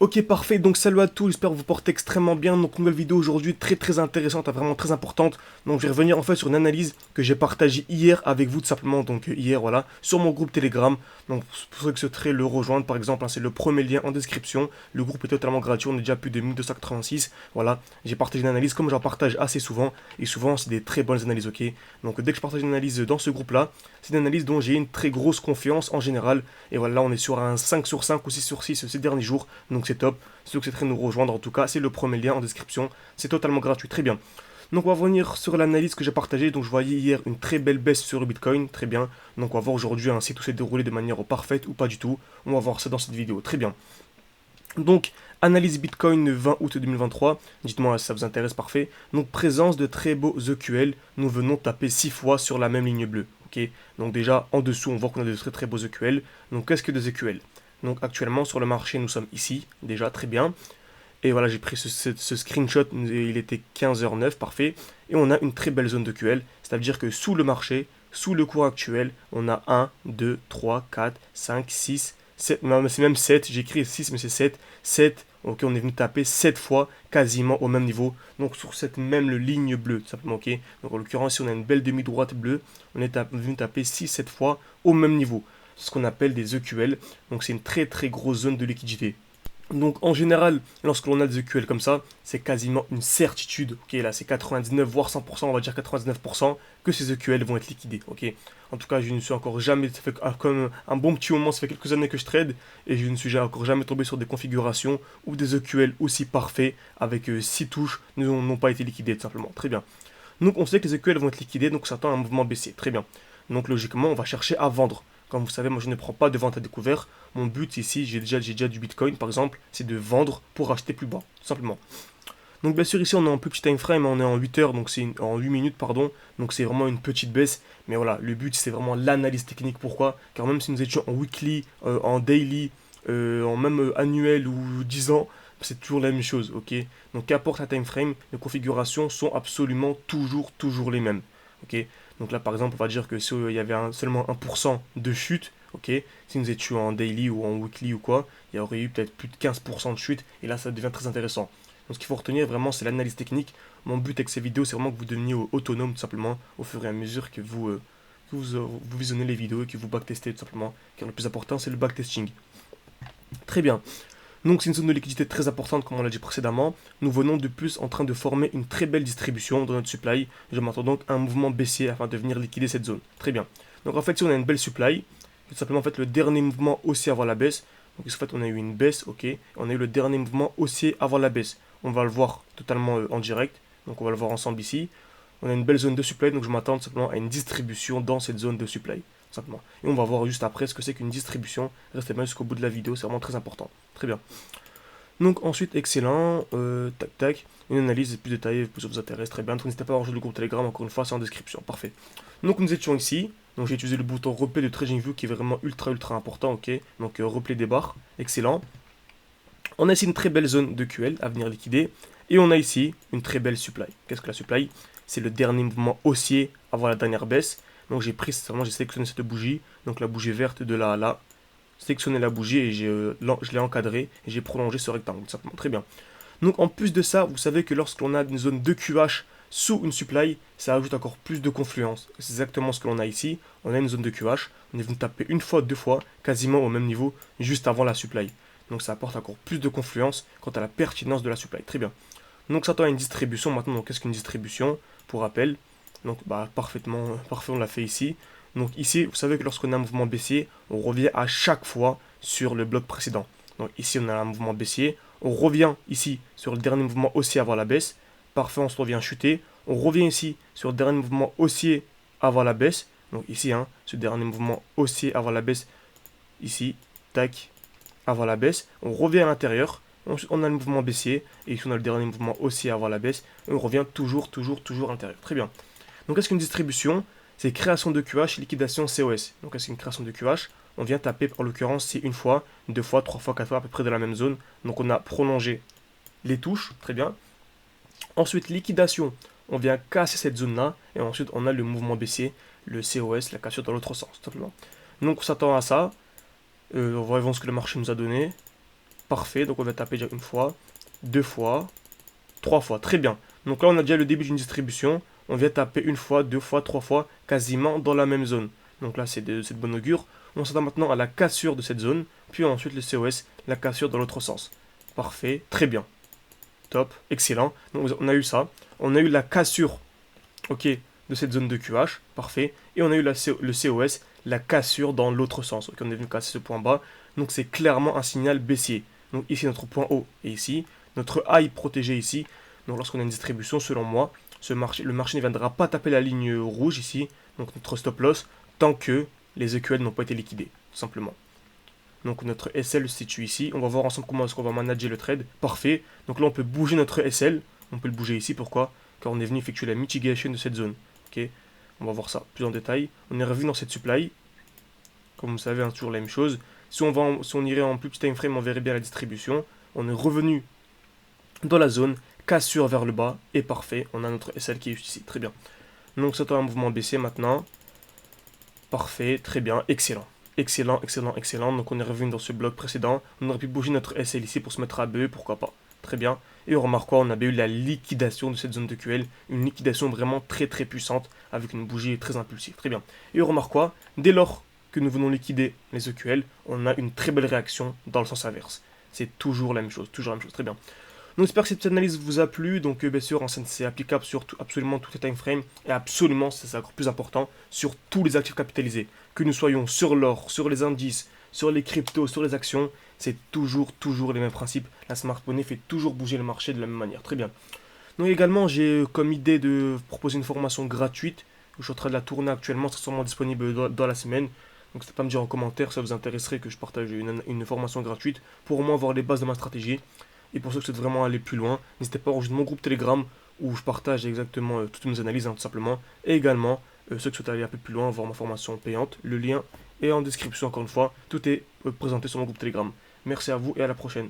Ok, parfait, donc salut à tous, j'espère que vous portez extrêmement bien. Donc nouvelle vidéo aujourd'hui très intéressante, vraiment très importante. Donc je vais revenir en fait sur une analyse que j'ai partagée hier avec vous tout simplement, donc hier voilà, sur mon groupe Telegram. Donc pour ceux qui souhaiteraient le rejoindre par exemple, hein, c'est le premier lien en description. Le groupe est totalement gratuit, on est déjà plus de 1286. Voilà, j'ai partagé une analyse comme j'en partage assez souvent, et souvent c'est des très bonnes analyses, ok. Donc dès que je partage une analyse dans ce groupe-là, c'est une analyse dont j'ai une très grosse confiance en général. Et voilà, là on est sur un 5 sur 5 ou 6 sur 6 ces derniers jours. Donc c'est top. Ceux qui souhaiteraient nous rejoindre, en tout cas, c'est le premier lien en description. C'est totalement gratuit. Très bien. Donc on va revenir sur l'analyse que j'ai partagée. Donc je voyais hier une très belle baisse sur le Bitcoin. Très bien. Donc on va voir aujourd'hui si tout s'est déroulé de manière parfaite ou pas du tout. On va voir ça dans cette vidéo. Très bien. Donc, analyse Bitcoin le 20 août 2023. Dites-moi si ça vous intéresse, parfait. Donc, présence de très beaux EQL. Nous venons taper 6 fois sur la même ligne bleue. Ok. Donc, déjà, en dessous, on voit qu'on a de très beaux EQL. Donc, qu'est-ce que des EQL? Donc, actuellement, sur le marché, nous sommes ici. Déjà, très bien. Et voilà, j'ai pris ce screenshot. Il était 15h09, parfait. Et on a une très belle zone de QL. C'est-à-dire que sous le marché, sous le cours actuel, on a 1, 2, 3, 4, 5, 6, 7, non, c'est même 7, j'ai écrit 6, mais c'est 7, 7, ok, on est venu taper 7 fois quasiment au même niveau, donc sur cette même ligne bleue, tout simplement, ok. Donc en l'occurrence, si on a une belle demi-droite bleue, on est venu taper 6, 7 fois au même niveau. C'est ce qu'on appelle des EQL, donc c'est une très grosse zone de liquidité. Donc en général, lorsque l'on a des EQL comme ça, c'est quasiment une certitude, ok, là c'est 99 voire 100%, on va dire 99% que ces EQL vont être liquidés, ok. En tout cas, je ne suis encore jamais, ça fait comme un bon petit moment, ça fait quelques années que je trade, et je ne suis encore jamais tombé sur des configurations où des EQL aussi parfaits, avec 6 touches, n'ont pas été liquidés tout simplement, très bien. Donc on sait que les EQL vont être liquidés, donc ça attend un mouvement baissier, très bien. Donc logiquement, on va chercher à vendre. Comme vous savez, moi je ne prends pas de vente à découvert. Mon but ici, j'ai déjà du Bitcoin par exemple, c'est de vendre pour acheter plus bas, tout simplement. Donc bien sûr ici on est en plus petit time frame, on est en 8 heures, donc en 8 minutes pardon, donc c'est vraiment une petite baisse. Mais voilà, le but c'est vraiment l'analyse technique. Pourquoi? Car même si nous étions en weekly, en daily, en même annuel ou 10 ans, c'est toujours la même chose, ok. Donc qu'importe la time frame, les configurations sont absolument toujours les mêmes, ok. Donc là par exemple on va dire que si il y avait seulement 1% de chute, ok, si nous étions en daily ou en weekly ou quoi, il y aurait eu peut-être plus de 15% de chute, et là ça devient très intéressant. Donc ce qu'il faut retenir vraiment, c'est l'analyse technique. Mon but avec ces vidéos, c'est vraiment que vous deveniez autonome tout simplement au fur et à mesure que vous visionnez les vidéos et que vous backtestez tout simplement. Car le plus important, c'est le backtesting. Très bien. Donc c'est une zone de liquidité très importante comme on l'a dit précédemment. Nous venons de plus en train de former une très belle distribution dans notre supply. Je m'attends donc à un mouvement baissier afin de venir liquider cette zone. Très bien. Donc en fait si on a une belle supply, tout simplement en fait le dernier mouvement haussier avant la baisse. Donc en fait on a eu une baisse, ok. On a eu le dernier mouvement haussier avant la baisse. On va le voir totalement en direct. Donc on va le voir ensemble ici. On a une belle zone de supply, donc je m'attends simplement à une distribution dans cette zone de supply. Simplement. Et on va voir juste après ce que c'est qu'une distribution. Restez bien jusqu'au bout de la vidéo, c'est vraiment très important. Très bien. Donc ensuite, excellent, tac, une analyse plus détaillée, si ça vous intéresse, très bien. Donc n'hésitez pas à rejoindre le groupe Telegram, encore une fois, c'est en description, parfait. Donc nous étions ici, donc j'ai utilisé le bouton replay de TradingView qui est vraiment ultra important, ok. Donc replay des barres, excellent. On a ici une très belle zone de QL à venir liquider, et on a ici une très belle supply. Qu'est-ce que la supply? C'est le dernier mouvement haussier avant la dernière baisse. Donc j'ai sélectionné cette bougie, donc la bougie verte de là à là, sélectionné la bougie et je l'ai encadré et j'ai prolongé ce rectangle, tout simplement. Très bien. Donc en plus de ça, vous savez que lorsqu'on a une zone de QH sous une supply, ça ajoute encore plus de confluence. C'est exactement ce que l'on a ici. On a une zone de QH, on est venu taper une fois, deux fois, quasiment au même niveau, juste avant la supply. Donc ça apporte encore plus de confluence quant à la pertinence de la supply. Très bien. Donc ça attend une distribution maintenant. Donc qu'est-ce qu'une distribution? Pour rappel, donc parfait, on l'a fait ici. Donc ici, vous savez que lorsqu'on a un mouvement baissier, on revient à chaque fois sur le bloc précédent. Donc ici, on a un mouvement baissier. On revient ici sur le dernier mouvement haussier avant la baisse. Parfait, on se revient chuter. On revient ici sur le dernier mouvement haussier avant la baisse. Donc ici, ce dernier mouvement haussier avant la baisse. Ici, tac, avant la baisse. On revient à l'intérieur. On a le mouvement baissier. Et ici, on a le dernier mouvement haussier avant la baisse. Et on revient toujours à l'intérieur. Très bien. Donc qu'est-ce qu'une distribution? C'est création de QH, liquidation COS. Donc qu'est-ce qu'une création de QH? On vient taper, en l'occurrence, c'est une fois, deux fois, trois fois, quatre fois, à peu près de la même zone. Donc on a prolongé les touches, très bien. Ensuite, liquidation, on vient casser cette zone-là. Et ensuite, on a le mouvement baissier, le COS, la cassure dans l'autre sens, tout simplement. Donc on s'attend à ça. On va voir ce que le marché nous a donné. Parfait, donc on va taper déjà une fois, deux fois, trois fois, très bien. Donc là on a déjà le début d'une distribution, on vient taper une fois, deux fois, trois fois, quasiment dans la même zone. Donc là c'est de bonne augure. On s'attend maintenant à la cassure de cette zone, puis ensuite le COS, la cassure dans l'autre sens. Parfait, très bien. Top, excellent. Donc on a eu ça. On a eu la cassure, ok, de cette zone de QH, parfait. Et on a eu le COS, la cassure dans l'autre sens. Ok, on est venu casser ce point bas. Donc c'est clairement un signal baissier. Donc ici notre point haut et ici, notre high protégé ici. Donc lorsqu'on a une distribution, selon moi, le marché ne viendra pas taper la ligne rouge ici, donc notre stop loss, tant que les EQL n'ont pas été liquidés, tout simplement. Donc notre SL se situe ici. On va voir ensemble comment est-ce qu'on va manager le trade. Parfait. Donc là on peut bouger notre SL. On peut le bouger ici. Pourquoi? Car on est venu effectuer la mitigation de cette zone. Ok. On va voir ça plus en détail. On est revenu dans cette supply. Comme vous savez, hein, toujours la même chose. Si on irait en plus petit time frame, on verrait bien la distribution. On est revenu dans la zone. Cassure vers le bas. Et parfait. On a notre SL qui est juste ici. Très bien. Donc c'est un mouvement baissier maintenant. Parfait. Très bien. Excellent. Excellent, excellent, excellent. Donc on est revenu dans ce bloc précédent. On aurait pu bouger notre SL ici pour se mettre à BE, pourquoi pas. Très bien. Et on remarque quoi? On avait eu la liquidation de cette zone de QL. Une liquidation vraiment très très puissante avec une bougie très impulsive. Très bien. Et on remarque quoi? Dès lors que nous venons liquider les EQL, on a une très belle réaction dans le sens inverse. C'est toujours la même chose, toujours la même chose. Très bien. Donc j'espère que cette analyse vous a plu. Donc bien sûr, c'est applicable sur absolument tous les time frames et absolument, c'est encore plus important, sur tous les actifs capitalisés. Que nous soyons sur l'or, sur les indices, sur les cryptos, sur les actions, c'est toujours les mêmes principes. La smart money fait toujours bouger le marché de la même manière. Très bien. Donc également, j'ai comme idée de proposer une formation gratuite. Je suis en train de la tourner actuellement, c'est sûrement disponible dans la semaine. Donc n'hésitez pas à me dire en commentaire si ça vous intéresserait que je partage une formation gratuite pour au moins avoir les bases de ma stratégie. Et pour ceux qui souhaitent vraiment aller plus loin, n'hésitez pas à rejoindre mon groupe Telegram où je partage exactement toutes mes analyses, hein, tout simplement. Et également, ceux qui souhaitent aller un peu plus loin, voir ma formation payante, le lien est en description encore une fois. Tout est présenté sur mon groupe Telegram. Merci à vous et à la prochaine.